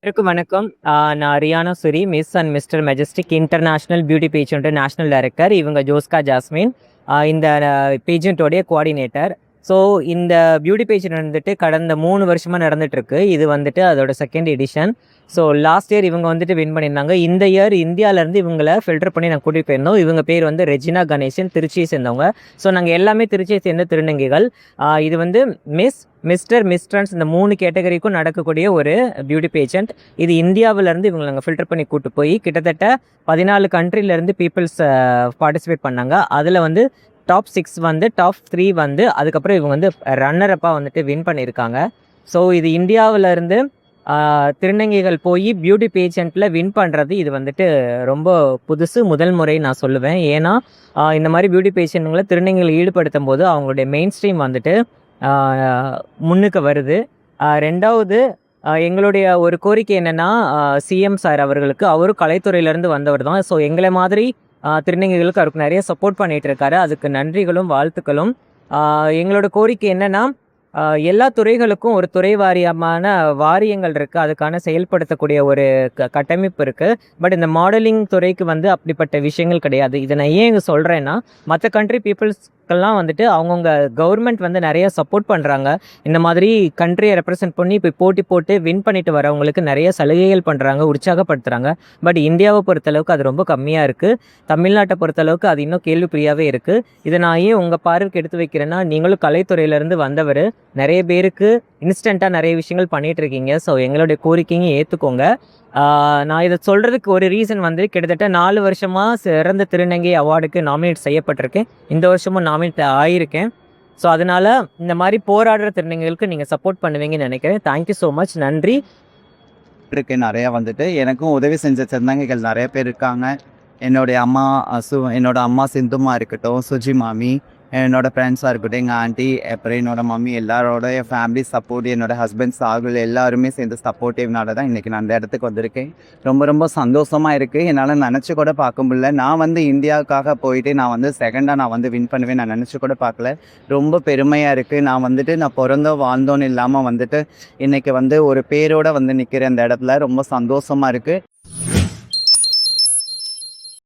அனைவருக்கும் வணக்கம். நான் Riyana Suri, Miss and Mister Majestic International beauty pageant national director. இவங்க ஜோஸ்கா ஜாஸ்மின், இந்த பேஜெண்ட்டோடைய கோஆர்டினேட்டர். ஸோ இந்த பியூட்டி பேஜெண்ட் வந்துட்டு கடந்த 3 வருஷமாக நடந்துகிட்ருக்கு. இது வந்துட்டு அதோட second edition. So last year இவங்க வந்துட்டு வின் பண்ணியிருந்தாங்க. இந்த இயர் இந்தியாவிலேருந்து இவங்களை ஃபில்டர் பண்ணி நாங்கள் கூட்டிகிட்டு போயிருந்தோம். இவங்க பேர் வந்து ரெஜினா கணேசன், திருச்சியை சேர்ந்தவங்க. ஸோ நாங்கள் எல்லாமே திருச்சியை சேர்ந்த திருநங்கைகள். இது வந்து மிஸ்டர் மிஸ்ட்ரன்ஸ் இந்த 3 கேட்டகரிக்கும் நடக்கக்கூடிய ஒரு பியூட்டி பேஜெண்ட். இது இந்தியாவிலேருந்து இவங்களை நாங்கள் ஃபில்டர் பண்ணி கூட்டு போய் கிட்டத்தட்ட 14 கண்ட்ரிலேருந்து பீப்புள்ஸ் பார்ட்டிசிபேட் பண்ணாங்க. அதில் வந்து டாப் 6 வந்து டாப் 3 வந்து அதுக்கப்புறம் இவங்க வந்து ரன்னரப்பாக வந்துட்டு வின் பண்ணியிருக்காங்க. ஸோ இது இந்தியாவிலேருந்து திருநங்கைகள் போய் பியூட்டி பேஜெண்ட்டில் வின் பண்ணுறது இது வந்துட்டு ரொம்ப புதுசு, முதல் முறை நான் சொல்லுவேன். ஏன்னா இந்த மாதிரி பியூட்டி பேஜெண்ட்டுங்களை திருநங்கைகள் ஈடுபடுத்தும் போது அவங்களுடைய மெயின் ஸ்ட்ரீம் வந்துட்டு முன்னுக்கு வருது. ரெண்டாவது, எங்களுடைய ஒரு கோரிக்கை என்னென்னா, சிஎம் சார் அவர்களுக்கு, அவரும் கலைத்துறையிலேருந்து வந்தவர் தான். ஸோ எங்களை மாதிரி திருநங்கைகளுக்கு அவருக்கு நிறைய சப்போர்ட் பண்ணிகிட்டு இருக்காரு. அதுக்கு நன்றிகளும் வாழ்த்துக்களும். எங்களோட கோரிக்கை என்னென்னா, எல்லா துறைகளுக்கும் ஒரு துறை வாரியமான வாரியங்கள் இருக்குது, அதுக்கான செயல்படுத்தக்கூடிய ஒரு கட்டமைப்பு இருக்குது. பட் இந்த மாடலிங் துறைக்கு வந்து அப்படிப்பட்ட விஷயங்கள் கிடையாது. இதை நான் ஏன் இங்கே சொல்கிறேன்னா, மற்ற கண்ட்ரி பீப்புள்ஸ்க்கெல்லாம் வந்துட்டு அவங்கவுங்க கவர்மெண்ட் வந்து நிறைய சப்போர்ட் பண்ணுறாங்க. இந்த மாதிரி கண்ட்ரியை ரெப்ரசென்ட் பண்ணி இப்போ போட்டி போட்டு வின் பண்ணிட்டு வரவங்களுக்கு நிறைய சலுகைகள் பண்ணுறாங்க, உற்சாகப்படுத்துகிறாங்க. பட் இந்தியாவை பொறுத்தளவுக்கு அது ரொம்ப கம்மியாக இருக்குது. தமிழ்நாட்டை பொறுத்தளவுக்கு அது இன்னும் கேள்விக்குறியாகவே இருக்குது. இதை நான் ஏன் உங்கள் பார்வைக்கு எடுத்து வைக்கிறேன்னா, நீங்களும் கலைத்துறையிலேருந்து வந்தவர், நிறைய பேருக்கு இன்ஸ்டண்ட்டாக நிறைய விஷயங்கள் பண்ணிகிட்ருக்கீங்க. ஸோ எங்களுடைய கோரிக்கையும் ஏற்றுக்கோங்க. நான் இதை சொல்கிறதுக்கு ஒரு ரீசன் வந்து, கிட்டத்தட்ட 4 வருஷமாக சிறந்த திருநங்கை அவார்டுக்கு நாமினேட் செய்யப்பட்டிருக்கேன். இந்த வருஷமும் நாமினேட் ஆகியிருக்கேன். ஸோ அதனால் இந்த மாதிரி போராடுற திருநங்கைகளுக்கு நீங்கள் சப்போர்ட் பண்ணுவீங்கன்னு நினைக்கிறேன். தேங்க்யூ ஸோ மச், நன்றி. இருக்கு நிறையா வந்துட்டு எனக்கும் உதவி செஞ்ச திருநங்கைகள் நிறைய பேர் இருக்காங்க. என்னோட அம்மா சிந்துமா இருக்கட்டும், சுஜி மாமி, என்னோடய ஃப்ரெண்ட்ஸாக இருக்கட்டும், எங்கள் ஆண்டி, அப்புறம் என்னோடய மம்மி, எல்லாரோட என் ஃபேமிலி சப்போர்ட், என்னோடய ஹஸ்பண்ட் சாகுல், எல்லாருமே சேர்ந்து சப்போர்ட்டிவ்னால தான் இன்றைக்கி நான் இந்த இடத்துக்கு வந்திருக்கேன். ரொம்ப ரொம்ப சந்தோஷமாக இருக்குது. என்னால் நினச்சி கூட பார்க்க முடியல. நான் வந்து இந்தியாவுக்காக போயிட்டு நான் வந்து செகண்டாக நான் வந்து வின் பண்ணுவேன் நான் நினச்சி கூட பார்க்கல. ரொம்ப பெருமையாக இருக்குது. நான் பிறந்தோம் வாழ்ந்தோன்னு இல்லாமல் வந்துட்டு இன்றைக்கி வந்து ஒரு பேரோடு வந்து நிற்கிறேன் இந்த இடத்துல. ரொம்ப சந்தோஷமாக இருக்குது.